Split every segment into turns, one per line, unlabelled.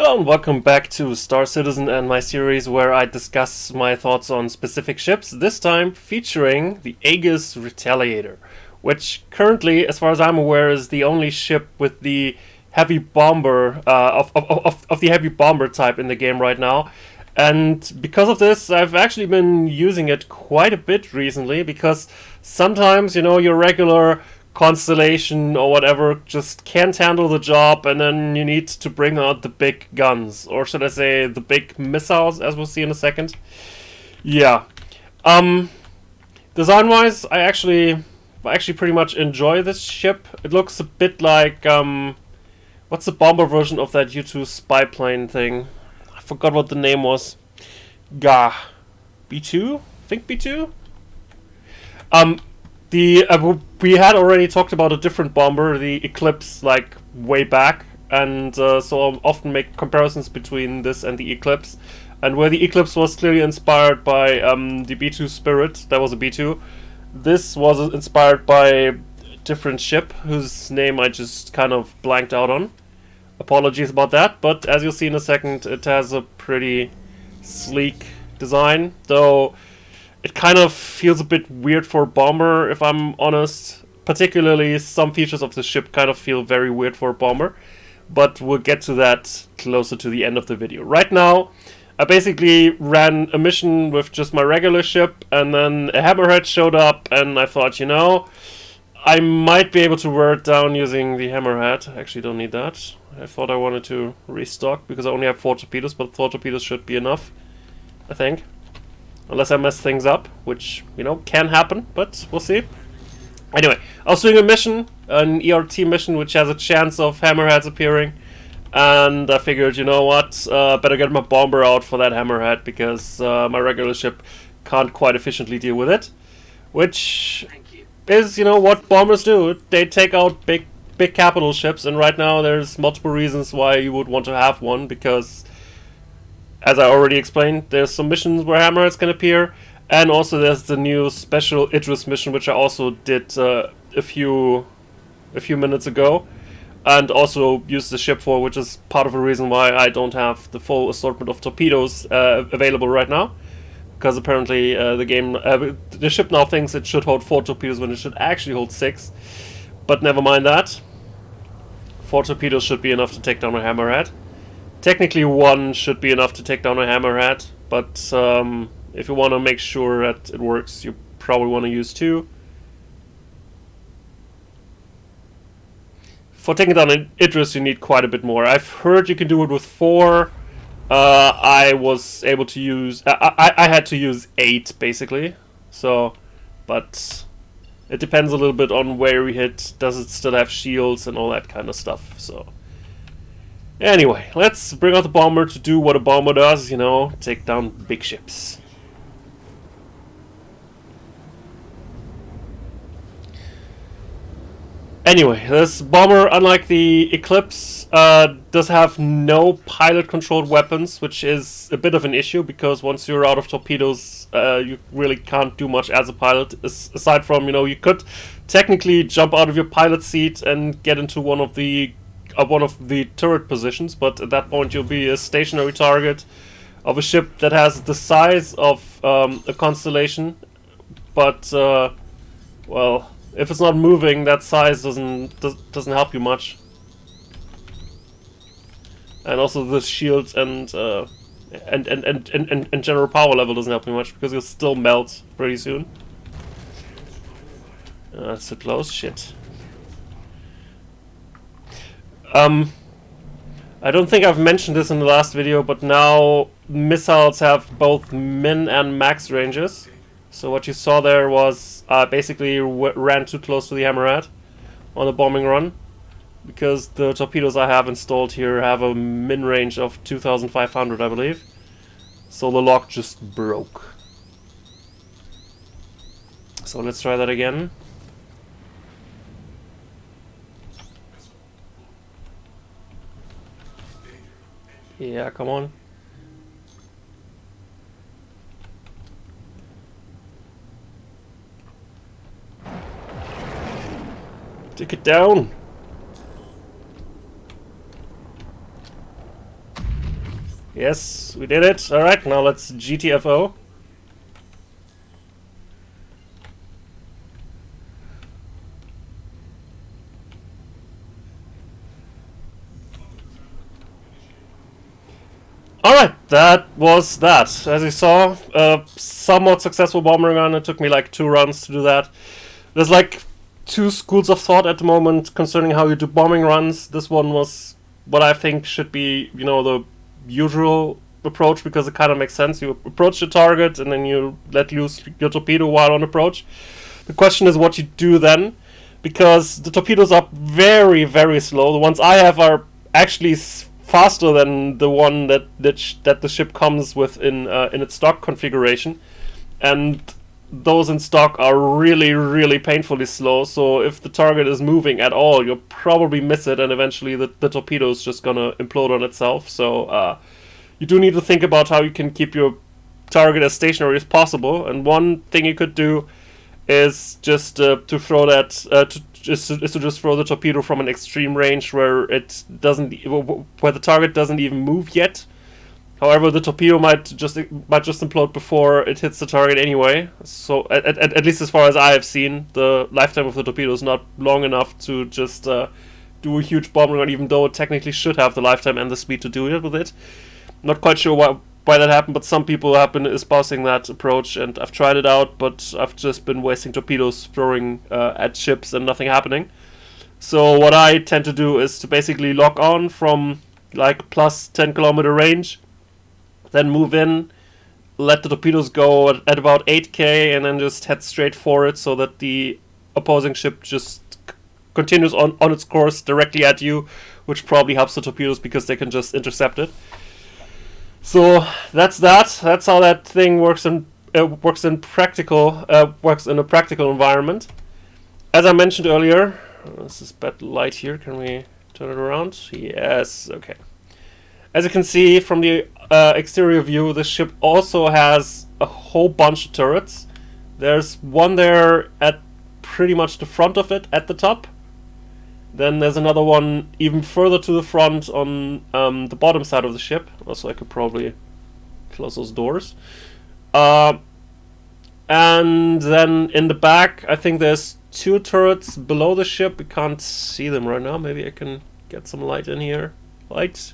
Hello and welcome back to Star Citizen and my series where I discuss my thoughts on specific ships, this time featuring the Aegis Retaliator, which currently, as far as I'm aware, is the only ship with the heavy bomber, of the heavy bomber type in the game right now. And because of this, I've actually been using it quite a bit recently, because sometimes, you know, your regular Constellation or whatever just can't handle the job, and then you need to bring out the big guns, or should I say the big missiles, as we'll see in a second. Yeah. Design-wise, I actually pretty much enjoy this ship. It looks a bit like what's the bomber version of that U2 spy plane thing? I forgot what the name was. Gah, B2? I think B2. We had already talked about a different bomber, the Eclipse, like way back, and so I'll often make comparisons between this and the Eclipse. And where the Eclipse was clearly inspired by the B2 Spirit, that was a B2. This was inspired by a different ship whose name I just kind of blanked out on. Apologies about that, but as you'll see in a second, it has a pretty sleek design, though it kind of feels a bit weird for a bomber, if I'm honest. Particularly, some features of the ship kind of feel very weird for a bomber. But we'll get to that closer to the end of the video. Right now, I basically ran a mission with just my regular ship, and then a hammerhead showed up, and I thought, you know, I might be able to wear it down using the hammerhead. I actually don't need that. I thought I wanted to restock, because I only have 4 torpedoes, but 4 torpedoes should be enough, I think. Unless I mess things up, which, you know, can happen, but we'll see. Anyway, I was doing a mission, an ERT mission, which has a chance of hammerheads appearing. And I figured, you know what, better get my bomber out for that hammerhead, because my regular ship can't quite efficiently deal with it. Which is, you know, what bombers do. They take out big capital ships, and right now there's multiple reasons why you would want to have one, because as I already explained, there's some missions where hammerheads can appear, and also there's the new special Idris mission, which I also did a few minutes ago, and also used the ship for, which is part of the reason why I don't have the full assortment of torpedoes available right now, because apparently the ship now thinks it should hold 4 torpedoes when it should actually hold 6, but never mind that. 4 torpedoes should be enough to take down a hammerhead. Technically 1 should be enough to take down a hammerhead, but if you want to make sure that it works, you probably want to use 2. For taking down an Idris, you need quite a bit more. I've heard you can do it with 4. I was able to use... I had to use 8, basically. So, but it depends a little bit on where we hit. Does it still have shields and all that kind of stuff, so... Anyway, let's bring out the bomber to do what a bomber does, you know, take down big ships. Anyway, this bomber, unlike the Eclipse, does have no pilot-controlled weapons, which is a bit of an issue, because once you're out of torpedoes, you really can't do much as a pilot, aside from, you know, you could technically jump out of your pilot seat and get into one of the turret positions, but at that point you'll be a stationary target of a ship that has the size of a Constellation, but well, if it's not moving, that size doesn't help you much. And also the shields and general power level doesn't help you much, because you'll still melt pretty soon. That's too close. Shit. I don't think I've mentioned this in the last video, but now missiles have both min and max ranges. So what you saw there was basically ran too close to the hammerhead on the bombing run, because the torpedoes I have installed here have a min range of 2,500, I believe. So the lock just broke. So let's try that again. Yeah, come on. Take it down. Yes, we did it. Alright, now let's GTFO. Alright, that was that. As you saw, somewhat successful bombing run. It took me like 2 runs to do that. There's like 2 schools of thought at the moment concerning how you do bombing runs. This one was what I think should be, you know, the usual approach, because it kind of makes sense. You approach the target and then you let loose your torpedo while on approach. The question is what you do then, because the torpedoes are very, very slow. The ones I have are actually faster than the one that the ship comes with in its stock configuration, and those in stock are really, really painfully slow. So if the target is moving at all, you'll probably miss it, and eventually the torpedo is just gonna implode on itself. So you do need to think about how you can keep your target as stationary as possible. And one thing you could do is just to throw that just throw the torpedo from an extreme range where it doesn't, where the target doesn't even move yet. However, the torpedo might just implode before it hits the target anyway. So at least as far as I have seen, the lifetime of the torpedo is not long enough to just do a huge bomb run, even though it technically should have the lifetime and the speed to do it with it. Not quite sure why that happened, but some people have been espousing that approach, and I've tried it out, but I've just been wasting torpedoes throwing at ships and nothing happening. So what I tend to do is to basically lock on from like plus 10 kilometer range, then move in, let the torpedoes go at about 8k, and then just head straight for it so that the opposing ship just continues on its course directly at you, which probably helps the torpedoes because they can just intercept it. So that's that. That's how that thing works in works in a practical environment. As I mentioned earlier, this is bad light here. Can we turn it around? Yes. Okay. As you can see from the exterior view, the ship also has a whole bunch of turrets. There's one there at pretty much the front of it, at the top. Then there's another one even further to the front on the bottom side of the ship. Also, I could probably close those doors. And then in the back, I think there's 2 turrets below the ship. We can't see them right now. Maybe I can get some light in here. Light.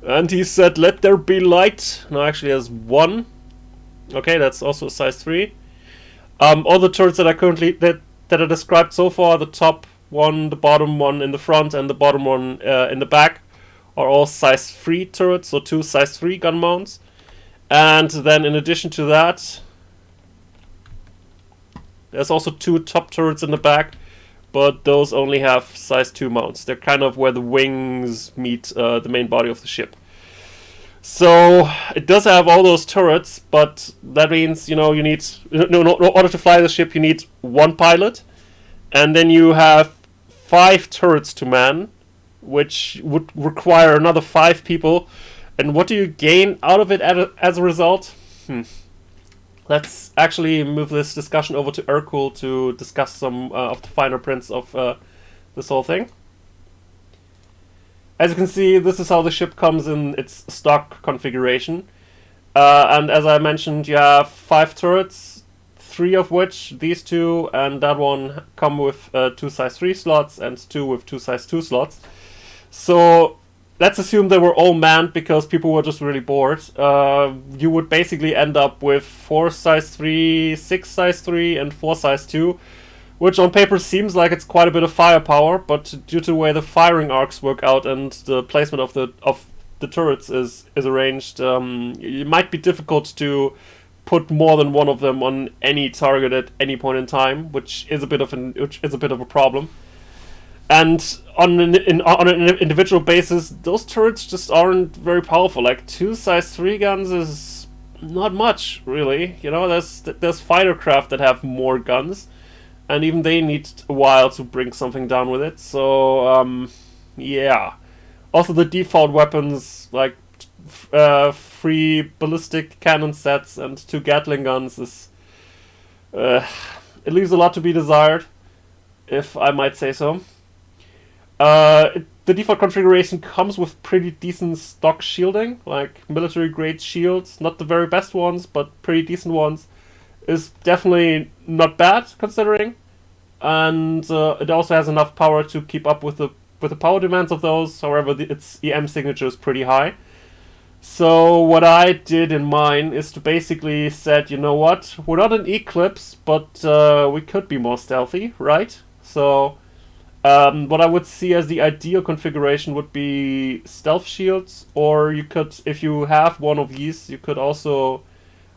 And he said, "Let there be light." No, actually, there's 1. Okay, that's also a size 3. All the turrets that are currently that are described so far, the top one, the bottom one in the front, and the bottom one in the back, are all size 3 turrets, so 2 size 3 gun mounts. And then in addition to that, there's also 2 top turrets in the back, but those only have size 2 mounts. They're kind of where the wings meet the main body of the ship. So it does have all those turrets, but that means, you know, you need, in order to fly the ship, you need 1 pilot, and then you have 5 turrets to man, which would require another 5 people. And what do you gain out of it as a result? Let's actually move this discussion over to Urkul to discuss some of the finer prints of this whole thing. As you can see, this is how the ship comes in its stock configuration. And as I mentioned, you have 5 turrets, 3 of which, these 2 and that one, come with 2 size 3 slots and 2 with 2 size 2 slots. So let's assume they were all manned because people were just really bored. You would basically end up with 4 size 3, 6 size 3, and 4 size 2, which on paper seems like it's quite a bit of firepower, but due to the way the firing arcs work out and the placement of the turrets is arranged, it might be difficult to put more than one of them on any target at any point in time, which is a bit of a problem. And on an individual basis, those turrets just aren't very powerful. Like 2 size 3 guns is not much, really. You know, there's fighter craft that have more guns, and even they need a while to bring something down with it. So yeah. Also, the default weapons, like 3 ballistic cannon sets and 2 Gatling guns, is it leaves a lot to be desired, if I might say so. It the default configuration comes with pretty decent stock shielding, like military grade shields, not the very best ones, but pretty decent ones. Is definitely not bad considering, and it also has enough power to keep up with the power demands of those. However, its EM signature is pretty high. So what I did in mine is to basically said, you know what, we're not an Eclipse, but we could be more stealthy, right? So what I would see as the ideal configuration would be stealth shields, or you could, if you have one of these, you could also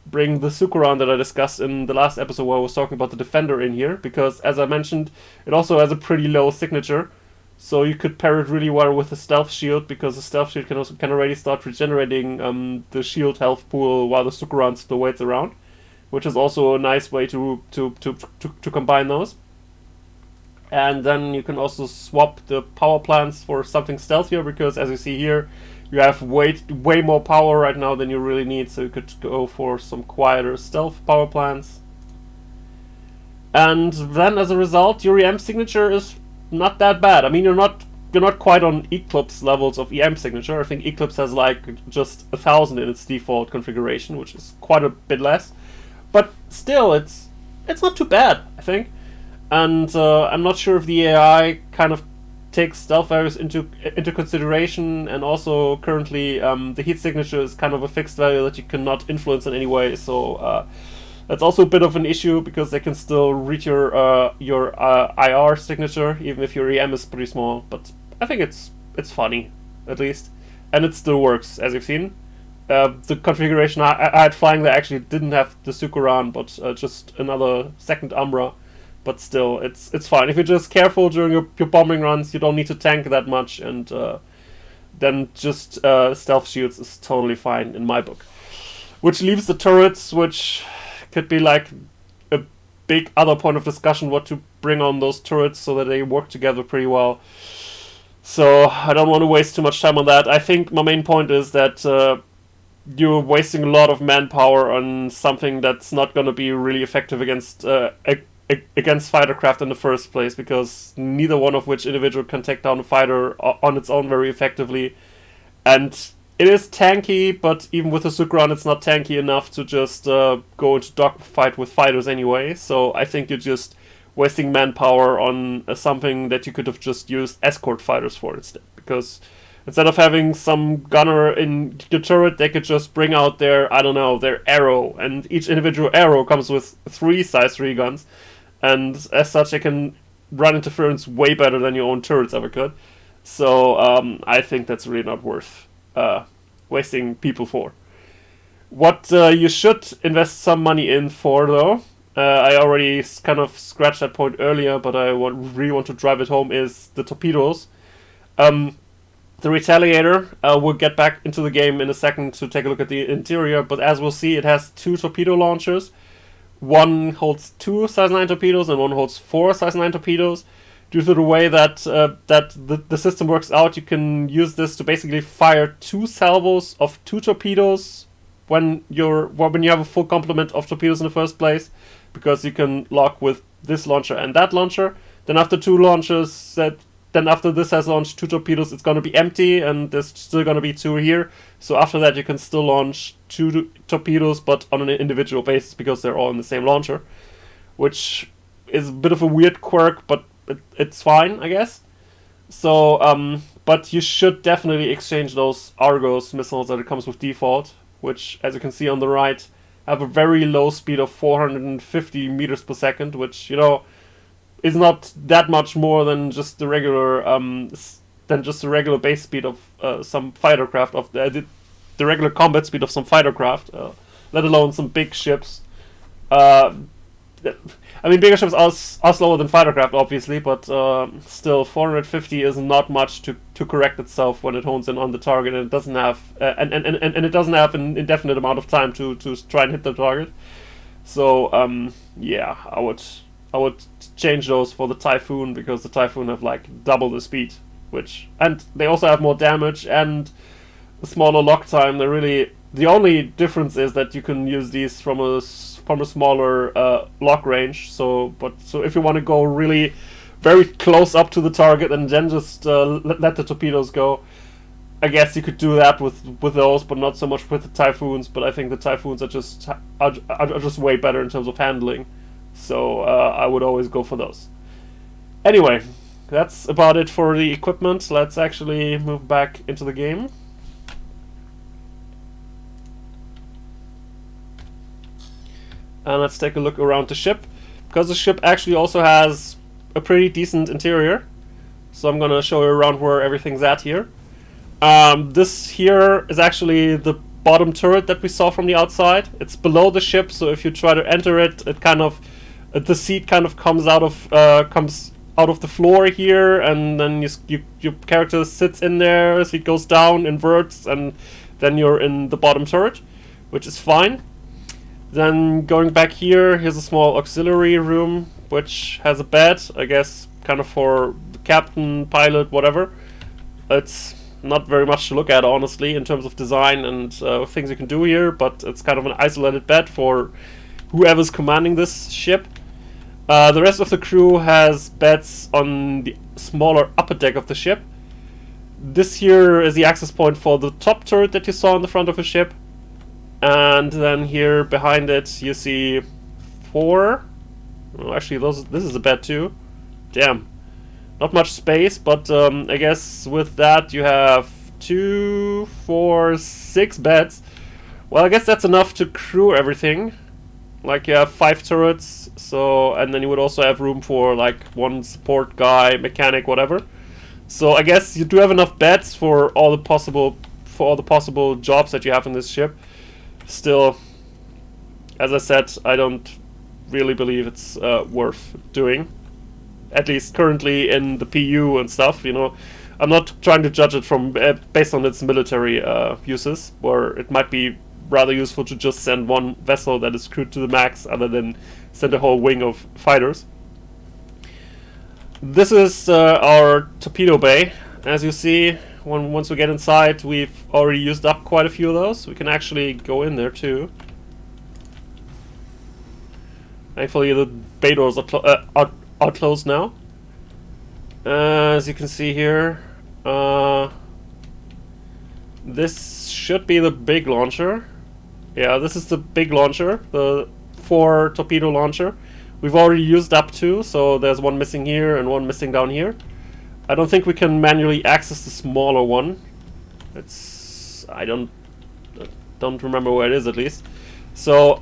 bring the Sukuran that I discussed in the last episode where I was talking about the Defender in here, because as I mentioned, it also has a pretty low signature. So you could pair it really well with the Stealth Shield, because the Stealth Shield can already start regenerating the shield health pool while the Sukuran still waits around, which is also a nice way to combine those. And then you can also swap the power plants for something stealthier, because as you see here, you have way more power right now than you really need, so you could go for some quieter stealth power plants. And then as a result, your EM signature is not that bad. I mean, you're not quite on Eclipse levels of EM signature. I think Eclipse has like just 1,000 in its default configuration, which is quite a bit less. But still, it's not too bad, I think. And I'm not sure if the AI kind of takes stealth values into consideration, and also currently the heat signature is kind of a fixed value that you cannot influence in any way. So that's also a bit of an issue, because they can still read your IR signature even if your EM is pretty small. But I think it's funny, at least, and it still works, as you've seen. The configuration I had flying there actually didn't have the Sukuran, but just another second Umbra. But still, it's fine. If you're just careful during your bombing runs, you don't need to tank that much, and then just stealth shields is totally fine in my book. Which leaves the turrets, which could be like a big other point of discussion, what to bring on those turrets so that they work together pretty well. So I don't want to waste too much time on that. I think my main point is that you're wasting a lot of manpower on something that's not going to be really effective against fightercraft in the first place, because neither one of which individual can take down a fighter on its own very effectively. And it is tanky, but even with the Sukuran, it's not tanky enough to just go into dogfight with fighters anyway. So I think you're just wasting manpower on something that you could have just used escort fighters for instead. Because instead of having some gunner in your turret, they could just bring out their, I don't know, their arrow. And each individual arrow comes with 3 size 3 guns. And as such, they can run interference way better than your own turrets ever could. So I think that's really not worth wasting people for. What you should invest some money in for, though, I already kind of scratched that point earlier, but I really want to drive it home, is the Torpedoes. The Retaliator, we'll get back into the game in a second to take a look at the interior, but as we'll see, it has 2 torpedo launchers. One holds 2 size 9 torpedoes and one holds 4 size 9 torpedoes. Due to the way that the system works out, you can use this to basically fire 2 salvos of 2 torpedoes when you have a full complement of torpedoes in the first place, because you can lock with this launcher and that launcher. Then after 2 launches, then after this has launched 2 torpedoes, it's going to be empty, and there's still going to be 2 here. So after that, you can still launch 2 torpedoes, but on an individual basis, because they're all in the same launcher, which is a bit of a weird quirk, but it's fine, I guess. So, but you should definitely exchange those Argos missiles that it comes with default, which, as you can see on the right, have a very low speed of 450 meters per second, which, you know, is not that much more than just the regular base speed of some fighter craft, of the regular combat speed of some fighter craft, let alone some big ships. I mean, bigger ships are slower than fighter craft, obviously, but still, 450 is not much to correct itself when it hones in on the target, and it doesn't have and it doesn't have an indefinite amount of time to try and hit the target. So yeah, I would change those for the Typhoon, because the Typhoon have like double the speed, and they also have more damage and a smaller lock time. The only difference is that you can use these from a smaller lock range. So if you want to go really very close up to the target and then just let the torpedoes go. I guess you could do that with those, but not so much with the Typhoons. But I think the Typhoons are just way better in terms of handling. So I would always go for those. Anyway, that's about it for the equipment. Let's actually move back into the game. And let's take a look around the ship, because the ship actually also has a pretty decent interior. So I'm gonna show you around where everything's at here. This here is actually the bottom turret that we saw from the outside. It's below the ship, so if you try to enter it, it kind of the seat kind of comes out of the floor here, and then your character sits in there. Seat goes down, inverts, and then you're in the bottom turret, which is fine. Then going back here, here's a small auxiliary room, which has a bed, I guess, kind of for the captain, pilot, whatever. It's not very much to look at, honestly, in terms of design and things you can do here, but it's kind of an isolated bed for whoever's commanding this ship. The rest of the crew has beds on the smaller upper deck of the ship. This here is the access point for the top turret that you saw in the front of the ship. And then here behind it you see 4. Oh, actually, this is a bed too. Damn. Not much space, but I guess with that you have 2, 4, 6 beds. Well, I guess that's enough to crew everything. Like, you have 5 turrets, so, and then you would also have room for like 1 support guy, mechanic, whatever. So I guess you do have enough beds for all the possible jobs that you have in this ship. Still, as I said, I don't really believe it's worth doing. At least currently in the PU and stuff, you know. I'm not trying to judge it from based on its military uses, where it might be rather useful to just send one vessel that is crewed to the max, other than send a whole wing of fighters. This is our torpedo bay. As you see, once we get inside, we've already used up quite a few of those. We can actually go in there too. Thankfully, the bay doors are closed now. As you can see here, this should be the big launcher. Yeah, this is the big launcher, the 4 torpedo launcher. We've already used up 2, so there's 1 missing here and 1 missing down here. I don't think we can manually access the smaller one. I don't remember where it is, at least. So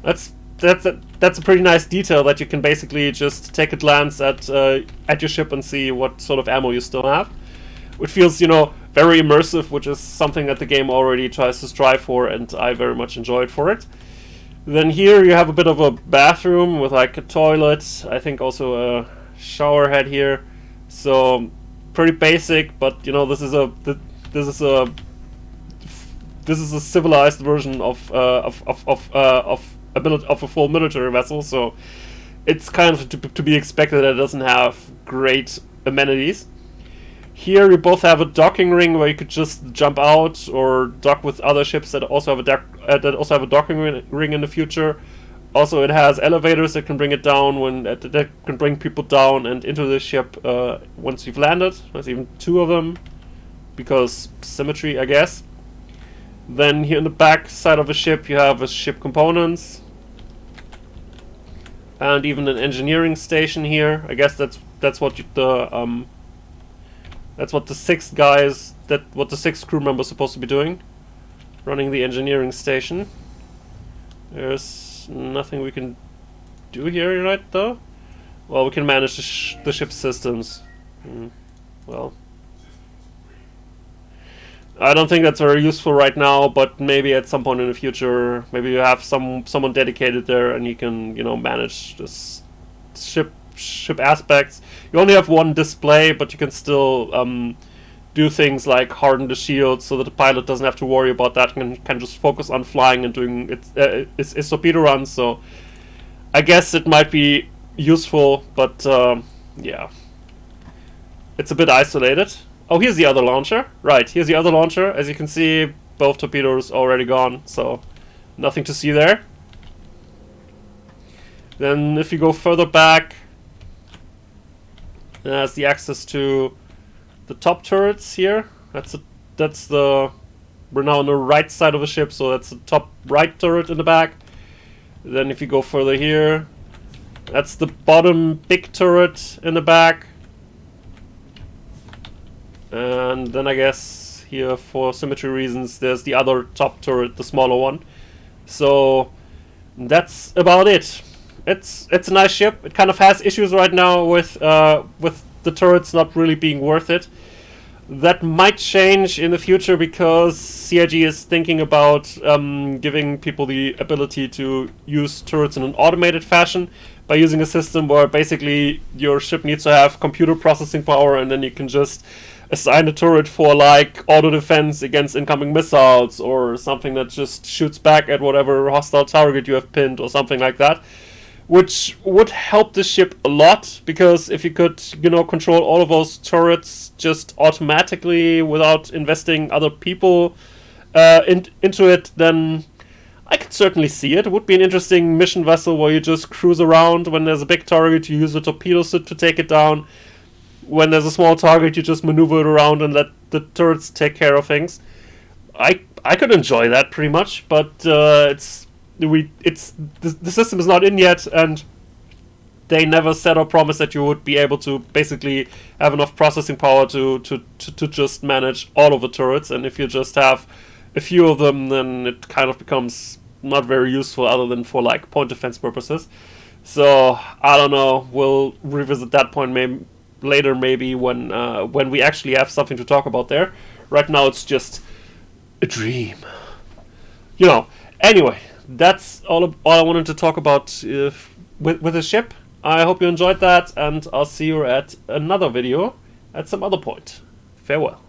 that's a pretty nice detail, that you can basically just take a glance at your ship and see what sort of ammo you still have. Which feels, you know, very immersive, which is something that the game already tries to strive for, and I very much enjoy it for it. Then here you have a bit of a bathroom with like a toilet. I think also a shower head here. So pretty basic, but you know, this is a civilized version of a full military vessel. So it's kind of to be expected that it doesn't have great amenities. Here you both have a docking ring where you could just jump out or dock with other ships that also have a docking ring in the future. Also, it has elevators that can bring it down that can bring people down and into the ship once you've landed. There's even 2 of them because symmetry, I guess. Then here in the back side of the ship you have ship components and even an engineering station here. I guess that's what the 6 guys, what the 6 crew members are supposed to be doing, running the engineering station. There's nothing we can do here, right, though? Well, we can manage the ship's systems. Well, I don't think that's very useful right now, but maybe at some point in the future, maybe you have someone dedicated there and you can, you know, manage this ship aspects. You only have 1 display, but you can still do things like harden the shield so that the pilot doesn't have to worry about that and can just focus on flying and doing its torpedo runs. So I guess it might be useful, but yeah, it's a bit isolated. Oh, here's the other launcher. Right, here's the other launcher. As you can see, both torpedoes already gone, so nothing to see there. Then if you go further back, It has the access to the top turrets here. We're now on the right side of the ship, so that's the top right turret in the back. Then if you go further here, that's the bottom big turret in the back. And then I guess here, for symmetry reasons, there's the other top turret, the smaller one. So that's about it. It's a nice ship. It kind of has issues right now with the turrets not really being worth it. That might change in the future because CIG is thinking about giving people the ability to use turrets in an automated fashion by using a system where basically your ship needs to have computer processing power, and then you can just assign a turret for like auto defense against incoming missiles or something that just shoots back at whatever hostile target you have pinned or something like that. Which would help the ship a lot, because if you could, control all of those turrets just automatically without investing other people into it, then I could certainly see it. It would be an interesting mission vessel where you just cruise around. When there's a big target, you use a torpedo suit to take it down. When there's a small target, you just maneuver it around and let the turrets take care of things. I could enjoy that pretty much, but the system is not in yet, and they never said or promised that you would be able to basically have enough processing power to just manage all of the turrets. And if you just have a few of them, then it kind of becomes not very useful other than for like point defense purposes. So I don't know. We'll revisit that point later, maybe when we actually have something to talk about there. Right now, it's just a dream. Anyway. That's all I wanted to talk about with the ship. I hope you enjoyed that, and I'll see you at another video at some other point. Farewell.